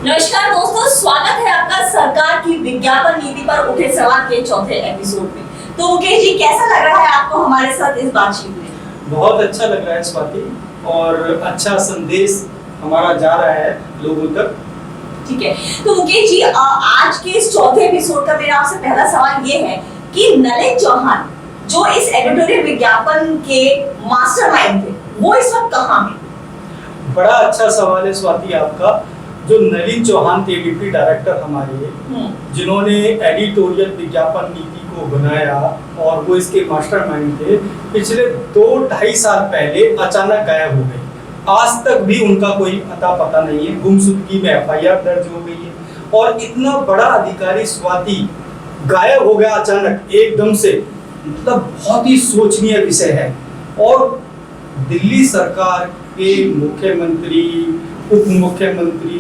नमस्कार दोस्तों, स्वागत है आपका सरकार की विज्ञापन नीति पर उठे सवाल के चौथे एपिसोड में। तो मुकेश जी, कैसा लग रहा है आपको हमारे साथ इस बातचीत में? बहुत अच्छा लग रहा है स्वाति, और अच्छा संदेश हमारा जा रहा है लोगों तक। ठीक है, तो मुकेश जी, आज के इस चौथे एपिसोड का मेरा आपसे पहला सवाल ये है कि नलिन चौहान जो इस एडिटोरियल विज्ञापन के मास्टरमाइंड थे, वो इस वक्त कहाँ हैं? बड़ा अच्छा सवाल है स्वाति आपका। जो नलिन चौहान थे डिप्टी डायरेक्टर हमारे, जिन्होंने एडिटोरियल विज्ञापन नीति को बनाया और वो इसके मास्टरमाइंड थे, पिछले 2-2.5 साल पहले अचानक गायब हो गए। आज तक भी उनका कोई अता पता नहीं है। गुमशुदगी में FIR दर्ज हो गई है, और इतना बड़ा अधिकारी स्वाति गायब हो गया अचानक एकदम से, मतलब बहुत ही सोचनीय विषय है। और दिल्ली सरकार के मुख्यमंत्री, उप मुख्यमंत्री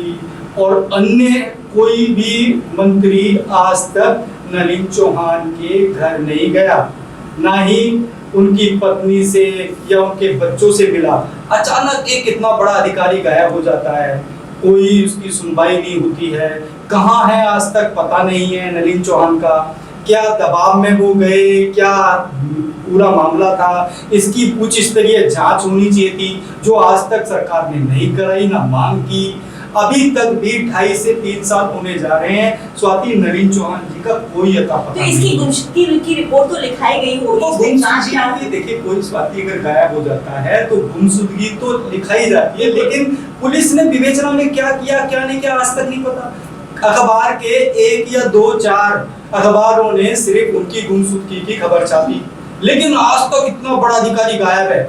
और अन्य कोई भी मंत्री आज तक नलिन चौहान के घर नहीं गया, ना ही उनकी पत्नी से या उनके बच्चों से मिला। अचानक एक इतना बड़ा अधिकारी गायब हो जाता है, कोई उसकी सुनवाई नहीं होती है। कहाँ है आज तक पता नहीं है नलिन चौहान का। क्या दबाव में वो गए, क्या पूरा मामला था, इसकी उच्च स्तरीय जांच होनी चाहिए थी, जो आज तक सरकार ने नहीं कराई, ना मांग की। अभी तक भी 2.5 से 3 साल होने जा रहे हैं स्वाति, नलिन चौहान जी का कोई अता पता नहीं। तो इसकी गुमशुदगी की रिपोर्ट तो लिखाई गई होगी। देखिए, कोई स्वाति अगर गायब हो जाता है तो गुमशुदगी तो लिखाई जाती है, लेकिन पुलिस ने विवेचना में क्या किया क्या नहीं किया आज तक नहीं पता। अखबार के 1 या 2-4 अखबारों ने सिर्फ उनकी गुमशुदगी की खबर छापी, लेकिन आज तक इतना बड़ा अधिकारी गायब है।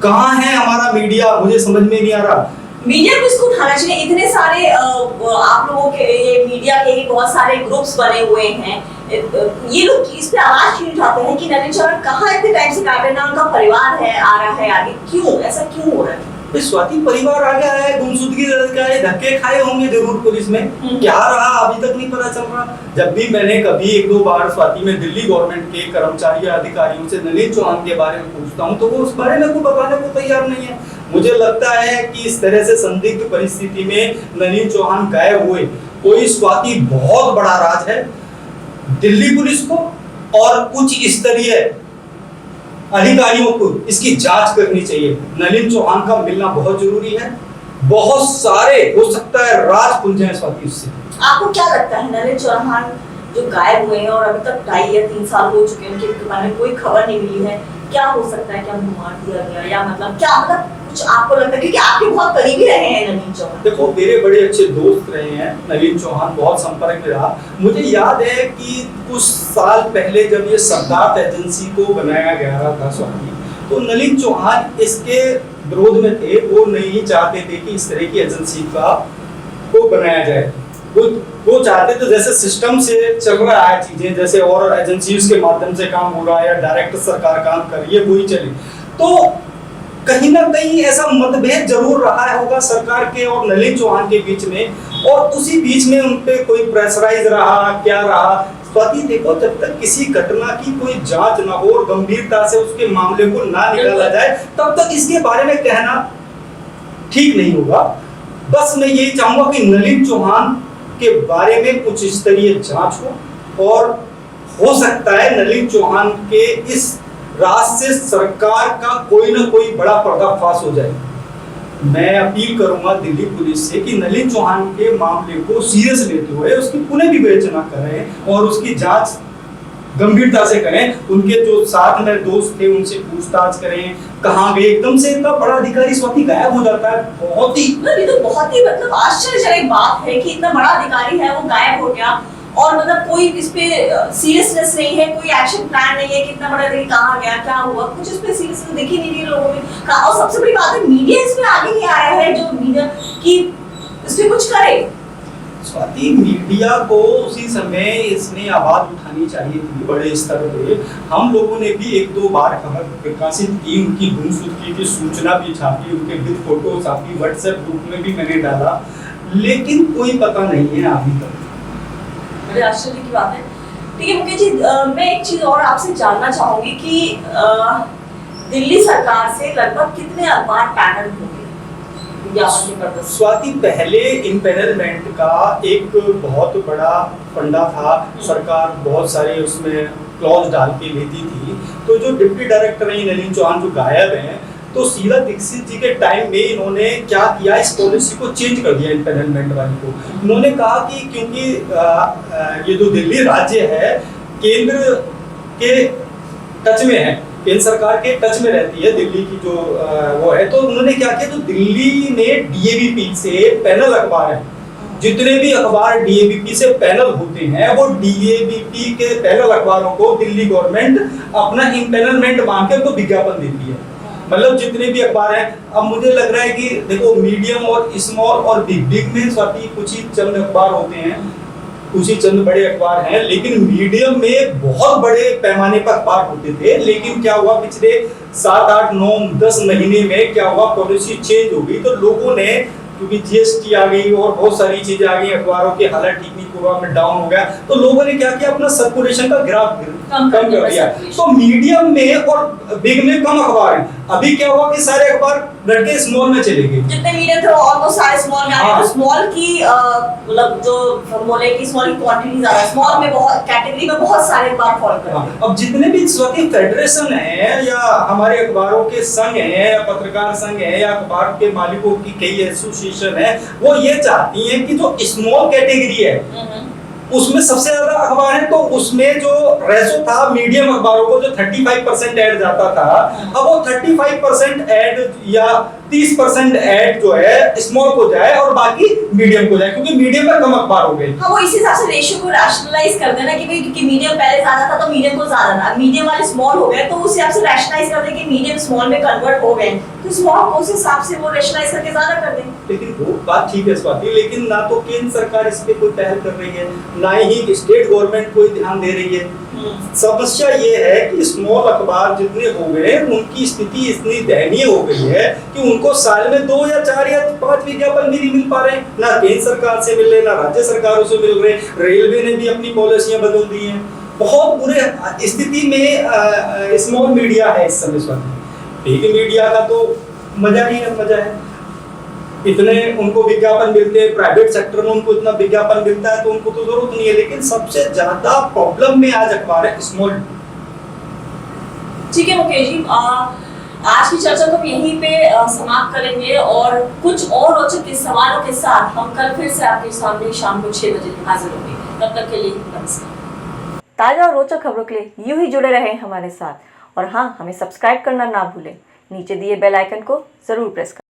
कहाँ है हमारा मीडिया? मुझे समझ में नहीं आ रहा। मीडिया को इसको उठाना चाहिए। इतने सारे आप लोगों के ये मीडिया के ही बहुत सारे ग्रुप्स बने हुए हैं, ये लोग इस पे आवाज क्यों उठाते हैं कि नलिन चौहान कहाँ इतने टाइम से काट रहे हैं, उनका परिवार है, आ रहा है आगे, क्यों ऐसा क्यों हो रहा है? स्वाति, परिवार आ गया है, गुमशुदगी क्या है, धक्के खाए होंगे जरूर पुलिस में। क्या रहा अभी तक नहीं पता चल रहा। जब भी मैंने कभी 1-2 बार स्वाति में दिल्ली गवर्नमेंट के कर्मचारी अधिकारियों से नलिन चौहान के बारे में पूछता हूँ, तो वो उस बारे में को बताने को तैयार नहीं है। मुझे लगता है कि इस तरह से संदिग्ध परिस्थिति में नलिन चौहान गायब हुए, कोई स्वाति बहुत बड़ा राज है। दिल्ली पुलिस को और उच्च स्तरीय अधिकारियों को इसकी जांच करनी चाहिए। नलिन चौहान का मिलना बहुत जरूरी है। बहुत सारे हो सकता है राज खुल जाए स्वाति उससे। आपको क्या लगता है, नलिन चौहान जो गायब हुए हैं और अभी तक 2.5 या 3 साल हो चुके हैं, उनके बारे में कोई खबर नहीं मिली है, क्या हो सकता है? क्या उनको मार दिया गया, या मतलब क्या, मतलब कुछ आपको लगता है? क्योंकि आपके बहुत करीबी रहे हैं नलिन चौहान। देखो, मेरे बड़े अच्छे दोस्त रहे हैं नलिन चौहान, बहुत संपर्क में रहा। मुझे याद है कि कुछ साल पहले जब ये सरदार एजेंसी को बनाया गया था स्वाति, तो नलिन चौहान इसके विरोध में थे। वो नहीं चाहते थे कि इस तरह की एजेंसी को बनाया जाए। वो चाहते थे जैसे सिस्टम से चल रहा है चीजें, जैसे और एजेंसीज के माध्यम से काम हो रहा है या डायरेक्ट सरकार काम कर रही है, वही चले। तो कहीं ना कहीं ऐसा मतभेद जरूर रहा होगा सरकार के और नलिन चौहान के बीच में, और उसी बीच में उनपे कोई प्रेशराइज रहा, क्या रहा स्वाति। देखो, जब तक किसी घटना की कोई जांच ना हो और गंभीरता से उसके मामले को ना निकाला जाए, तब तक इसके बारे में कहना ठीक नहीं होगा। बस मैं यही चाहूंगा कि नलिन चौहान के बारे में कुछ स्तरीय जांच हो, और हो सकता है नलिन चौहान के इस राज से सरकार का कोई ना कोई बड़ा पर्दाफाश हो जाए। मैं अपील करूंगा दिल्ली पुलिस से कि नलिन चौहान के मामले को सीरियस लेते हुए उसकी पुनः विवेचना करें और उसकी जांच गंभीरता से करें। उनके जो साथ में दोस्त थे उनसे पूछताछ करें, कहाँ गए। एकदम से इतना बड़ा अधिकारी स्वाति गायब हो जाता है, बहुत ही ये तो बहुत ही मतलब आश्चर्यजनक बात है कि इतना बड़ा अधिकारी है वो गायब हो गया, और मतलब कोई इस पे सीरियसनेस नहीं है, कोई एक्शन प्लान नहीं है कि इतना बड़ा अधिकारी कहाँ गया, क्या हुआ, कुछ इस पे सीरियसनेस दिख ही नहीं रही है लोगों में। और सबसे बड़ी बात है, मीडिया इसमें आगे नहीं आया है, जो मीडिया की इस पे कुछ करे। स्वाति, मीडिया को उसी समय इसने आवाज उठानी चाहिए थी बड़े स्तर पे। हम लोगों ने भी 1-2 बार खबर प्रकाशित की, उनकी गुमशुदगी की सूचना भी छापी, उनके विद फोटो छापी, व्हाट्सएप ग्रुप में भी मैंने डाला, लेकिन कोई पता नहीं है अभी तक। बड़े आश्चर्य की बात है। ठीक है मुकेश जी, मैं एक चीज और आपसे जानना चाहूंगी कि दिल्ली सरकार से लगभग कितने अखबार पैनल होंगे? विज्ञापन के पर्पस से? स्वाति, पहले इम्पेनलमेंट का एक बहुत बड़ा फंडा था, सरकार बहुत सारे उसमें क्लॉज डाल के लेती थी। तो जो डिप्टी डायरेक्टर हैं नलिन चौहान जो गायब हैं, तो शीला दीक्षित जी के टाइम में इन्होंने क्या किया, इस पॉलिसी को चेंज कर दिया इम्पेनलमेंट वाली को। इन्होंने कहा कि क्योंकि ये जो दिल्ली राज्य है केंद्र के टच में है, केंद्र सरकार के टच में रहती है दिल्ली की जो वो है, तो उन्होंने क्या किया, तो दिल्ली में डीएवीपी से पैनल अखबार है, जितने भी अखबार डीएवीपी से पैनल होते हैं वो डीएवीपी के पैनल अखबारों को दिल्ली गवर्नमेंट अपना इम्पेनलमेंट मांग के उनको विज्ञापन देती है। मतलब जितने भी अखबार हैं, अब मुझे लग रहा है कि देखो मीडियम और स्मॉल और बिग में स्वाति कुछ ही चंद अखबार होते हैं, कुछ ही चंद बड़े अखबार हैं, लेकिन मीडियम में बहुत बड़े पैमाने पर अखबार होते थे। लेकिन क्या हुआ, पिछले 7, 8, 9, 10 महीने में क्या हुआ, पॉलिसी चेंज हो गई। तो लोगों ने, क्योंकि जीएसटी आ गई और बहुत सारी चीजें आ गई, अखबारों की हालत ठीक नहीं, पूर्वा में डाउन हो गया, तो लोगों ने क्या किया, अपना सर्कुलेशन का ग्राफ कम कर दिया। तो मीडियम में और बिग में कम अखबार हैं। अभी क्या हुआ कि सारे अखबार लड़के स्मॉल में चले गए, जितने मीडियम थे ऑलमोस्ट सारे स्मॉल में आ गए। तो स्मॉल की मतलब जो बोले कि स्मॉल की क्वांटिटी ज्यादा, स्मॉल में बहुत कैटेगरी में बहुत सारे अखबार फॉलो करते हैं। अब जितने भी स्वाति फेडरेशन है या हमारे अखबारों के संघ हैं या पत्रकार संघ है या अखबार के मालिकों की कई एसोसिएशन है, वो ये चाहती हैं कि जो स्मॉल कैटेगरी है उसमें सबसे ज्यादा अखबार है, तो उसमें जो रेशो था मीडियम अखबारों को जो 35% ऐड जाता था, अब वो 35% ऐड या 30% ऐड जो है स्मॉल को जाए और बाकी मीडियम को जाए, क्योंकि मीडियम में कम अखबार हो गए। हाँ, वो इसी हिसाब से रेशियो को रैशनलाइज कर देना कि भाई क्योंकि मीडियम पहले ज्यादा था तो मीडियम को ज्यादा था, मीडियम वाले स्मॉल हो गए तो उस हिसाब से रैशनलाइज कर दें कि मीडियम स्मॉल में कन्वर्ट हो गए, तो स्मॉल को उस हिसाब से वो रैशनलाइज करके ज्यादा कर दें। लेकिन वो बात ठीक है स्वाति, लेकिन ना तो केंद्र सरकार इस पे कोई पहल कर रही है, ना ही स्टेट गवर्नमेंट कोई ध्यान दे रही है। समस्या ये है कि स्मॉल अखबार जितने हो गए उनकी स्थिति इतनी दयनीय हो गई है कि उनको साल में 2 या 4 या 5 विज्ञापन भी नहीं मिल पा रहे, ना केंद्र सरकार से मिल रहे, ना राज्य सरकारों से मिल रहे। रेलवे ने भी अपनी पॉलिसियां बदल दी हैं। बहुत बुरे स्थिति में स्मॉल मीडिया है इस समय स्वाति। बिग मीडिया का तो मजा ही मजा है, इतने उनको विज्ञापन मिलते हैं, प्राइवेट सेक्टर में उनको इतना विज्ञापन मिलता है तो उनको तो जरूरत नहीं है। लेकिन सबसे ज्यादा प्रॉब्लम में आज अखबार है स्मॉल। ठीक है मुकेश जी, आज की चर्चा को हम यहीं पे समाप्त करेंगे और कुछ और रोचक सवालों के साथ हम कल फिर से आपके सामने शाम को 6 बजे हाजिर होंगे। तब तक के लिए नमस्कार। ताज़ा और रोचक खबरों के लिए यूं ही जुड़े रहें हमारे साथ, और हाँ, हमें सब्सक्राइब करना ना भूलें। नीचे दिए बेल आइकन को जरूर प्रेस करें।